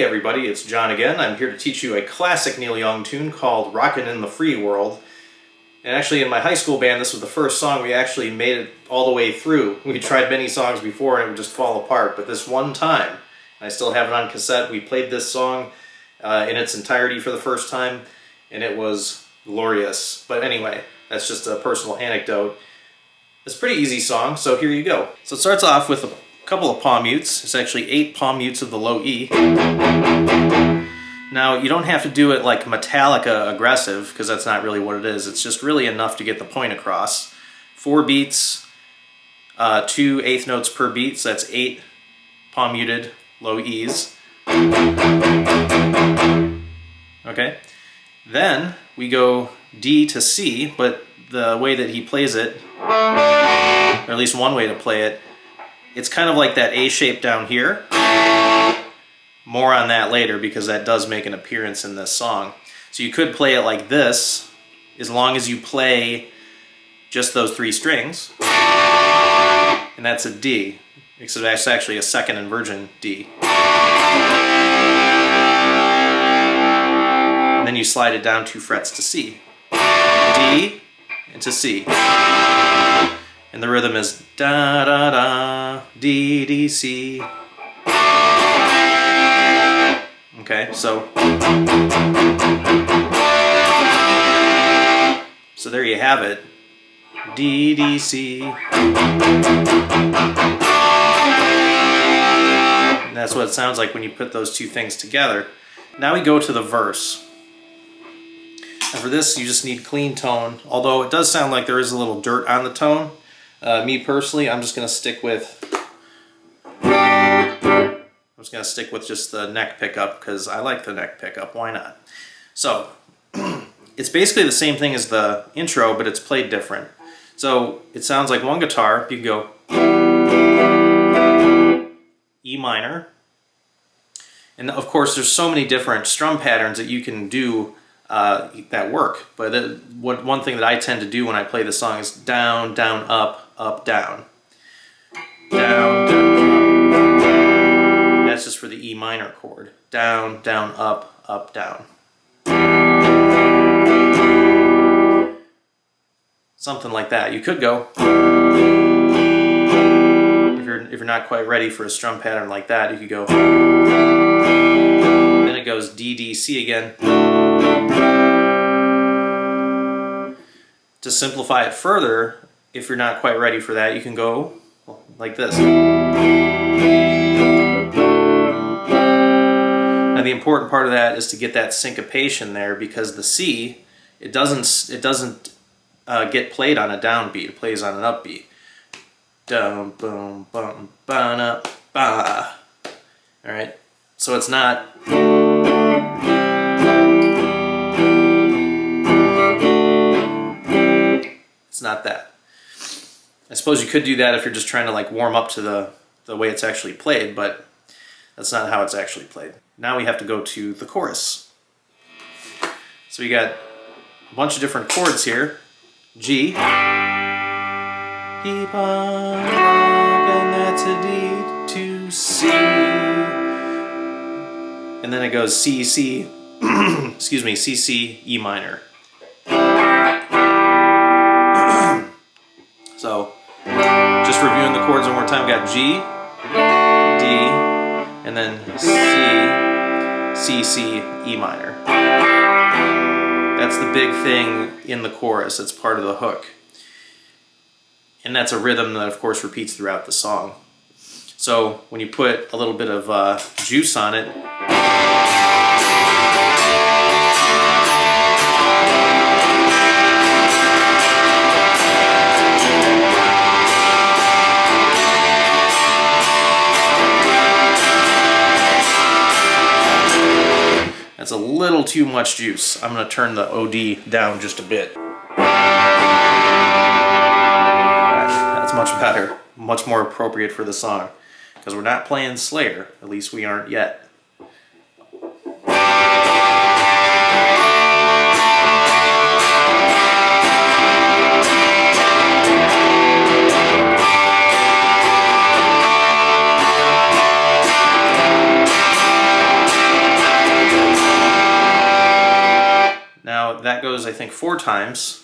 Hey everybody, it's John again. I'm here to teach you a classic Neil Young tune called Rockin' in the Free World. And actually in my high school band, this was the first song we actually made it all the way through. We tried many songs before and it would just fall apart, but this one time, I still have it on cassette, we played this song in its entirety for the first time, and it was glorious. But anyway, that's just a personal anecdote. It's a pretty easy song, so here you go. So it starts off with a couple of palm mutes. It's actually 8 palm mutes of the low E. Now, you don't have to do it like Metallica aggressive, because that's not really what it is. It's just really enough to get the point across. 4 beats, 2 eighth notes per beat, so that's 8 palm muted low E's. Okay, then we go D to C, but the way that he plays it, or at least one way to play it, it's kind of like that A shape down here. More on that later because that does make an appearance in this song. So you could play it like this, as long as you play just those 3 strings. And that's a D, except that's actually a second inversion D. And then you slide it down 2 frets to C. D into C. And the rhythm is da da da, D D C. Okay, so there you have it. D D C. And that's what it sounds like when you put those 2 things together. Now we go to the verse. And for this, you just need clean tone, although it does sound like there is a little dirt on the tone. Me personally, I'm just going to stick with just the neck pickup because I like the neck pickup. Why not? So it's basically the same thing as the intro, but it's played different. So it sounds like one guitar. You can go E minor, and of course there's so many different strum patterns that you can do that work. But one thing that I tend to do when I play the song is down, down, up, up, down. Down, down, up. That's just for the E minor chord. Down, down, up, down. Something like that. You could go, if you're not quite ready for a strum pattern like that, you could go, then it goes D, D, C again. To simplify it further, if you're not quite ready for that, you can go like this. Now the important part of that is to get that syncopation there, because the C, it doesn't get played on a downbeat. It plays on an upbeat. Down, boom, bum, ba, na, ba. All right, so it's not. It's not that. I suppose you could do that if you're just trying to like warm up to the way it's actually played, but that's not how it's actually played. Now we have to go to the chorus. So we got a bunch of different chords here. G. Keep on rocking, that's a D to C. And then it goes C, C, excuse me, C, C, E minor. So, just reviewing the chords one more time, we got G, D, and then C, C, C, E minor. That's the big thing in the chorus. It's part of the hook. And that's a rhythm that, of course, repeats throughout the song. So, when you put a little bit of juice on it, that's a little too much juice. I'm going to turn the OD down just a bit. That's much better, much more appropriate for the song, because we're not playing Slayer, at least we aren't yet. goes, I think, 4 times.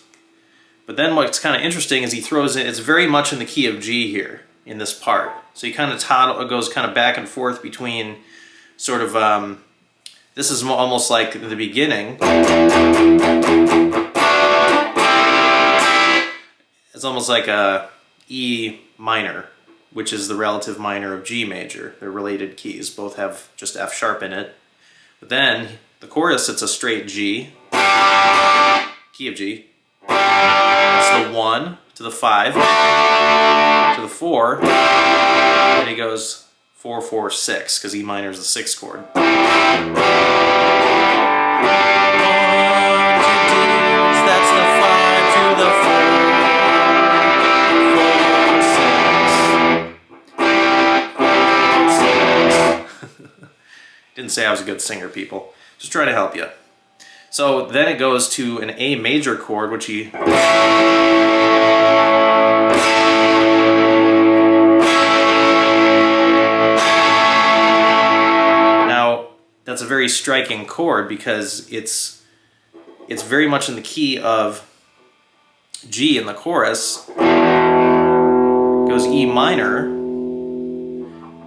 But then what's kind of interesting is he throws in, it's very much in the key of G here in this part. So he kind of goes kind of back and forth between sort of, this is almost like the beginning. It's almost like a E minor, which is the relative minor of G major. They're related keys, both have just F sharp in it. But then the chorus, it's a straight G, key of G. It's the 1 to the 5 to the 4, and he goes 4, 4, 6 because E minor is the 6th chord. That's the 5 to the 4, 4, 6. Didn't say I was a good singer, people. Just trying to help you. So then it goes to an A major chord, which he... Now, that's a very striking chord because it's very much in the key of G in the chorus. It goes E minor.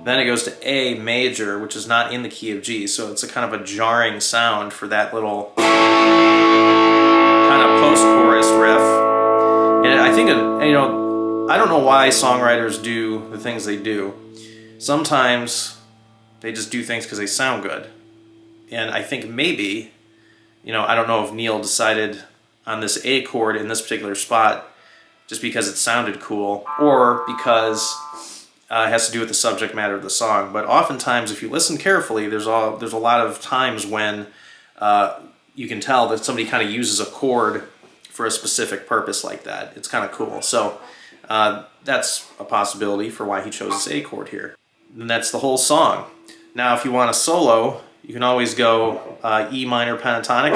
Then it goes to A major, which is not in the key of G, so it's a kind of a jarring sound for that little kind of post-chorus riff. And I think, you know, I don't know why songwriters do the things they do. Sometimes they just do things because they sound good. And I think maybe, you know, I don't know if Neil decided on this A chord in this particular spot just because it sounded cool, or because it has to do with the subject matter of the song. But oftentimes, if you listen carefully, there's a lot of times when you can tell that somebody kind of uses a chord for a specific purpose like that. It's kind of cool. So that's a possibility for why he chose this A chord here. And that's the whole song. Now, if you want a solo, you can always go E minor pentatonic.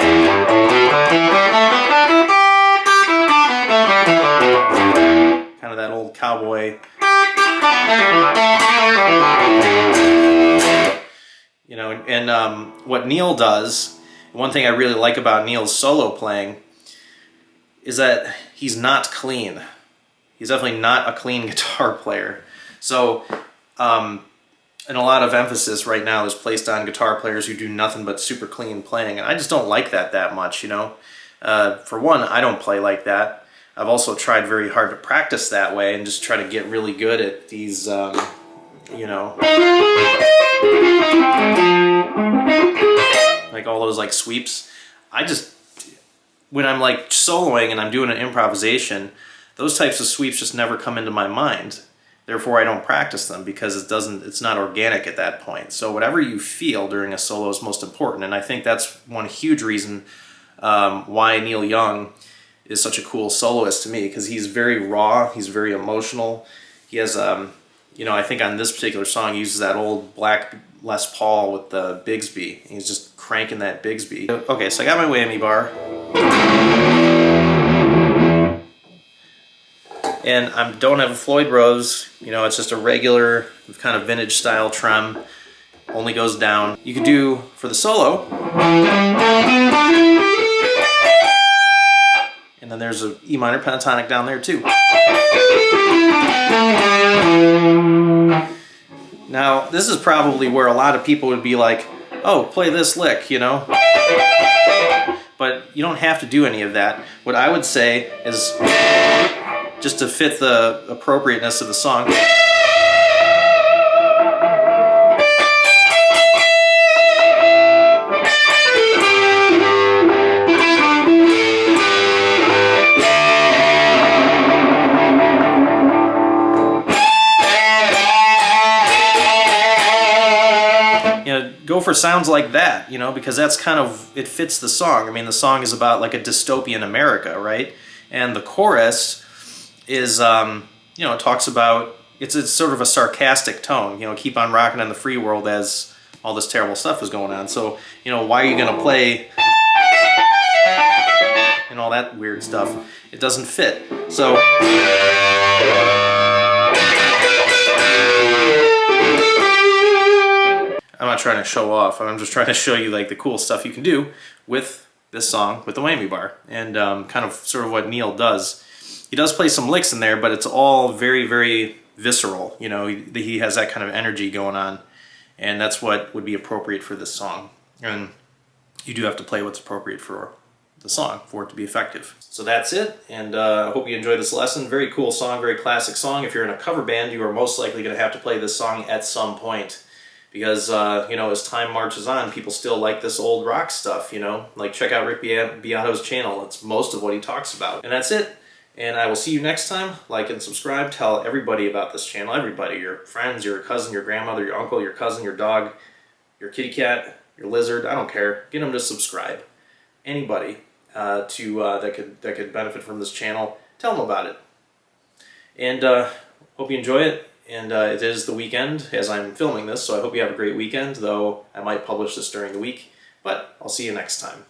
Kind of that old cowboy. You know, and what Neil does, one thing I really like about Neil's solo playing is that he's not clean. He's definitely not a clean guitar player. So, and a lot of emphasis right now is placed on guitar players who do nothing but super clean playing, and I just don't like that much, you know. For one, I don't play like that. I've also tried very hard to practice that way and just try to get really good at these, you know, like all those like sweeps. When I'm like soloing and I'm doing an improvisation, those types of sweeps just never come into my mind. Therefore, I don't practice them because it's not organic at that point. So whatever you feel during a solo is most important, and I think that's one huge reason why Neil Young is such a cool soloist to me, because he's very raw, he's very emotional. He has, you know, I think on this particular song he uses that old black Les Paul with the Bigsby. He's just cranking that Bigsby. Okay, so I got my whammy bar. And I don't have a Floyd Rose, you know, it's just a regular kind of vintage style trem, only goes down. You could do, for the solo, and then there's a E minor pentatonic down there too. Now, this is probably where a lot of people would be like, oh, play this lick, you know? But you don't have to do any of that. What I would say is, just to fit the appropriateness of the song, go for sounds like that, you know, because that's kind of, it fits the song. I mean, the song is about like a dystopian America, right? And the chorus is, you know, it talks about, it's sort of a sarcastic tone, you know, keep on rocking in the free world as all this terrible stuff is going on. So, you know, why are you going to play and all that weird stuff? It doesn't fit. So, I'm not trying to show off. I'm just trying to show you like the cool stuff you can do with this song with the whammy bar, and kind of sort of what Neil does. He does play some licks in there, but it's all very, very visceral. You know, he has that kind of energy going on, and that's what would be appropriate for this song. And you do have to play what's appropriate for the song for it to be effective. So that's it, and I hope you enjoyed this lesson. Very cool song, very classic song. If you're in a cover band, you are most likely going to have to play this song at some point, because you know, as time marches on, people still like this old rock stuff, you know? Like, check out Rick Beato's channel. That's most of what he talks about. And that's it. And I will see you next time. Like and subscribe. Tell everybody about this channel. Everybody. Your friends, your cousin, your grandmother, your uncle, your cousin, your dog, your kitty cat, your lizard. I don't care. Get them to subscribe. Anybody that could benefit from this channel, tell them about it. And hope you enjoy it. And it is the weekend as I'm filming this, so I hope you have a great weekend, though I might publish this during the week. But I'll see you next time.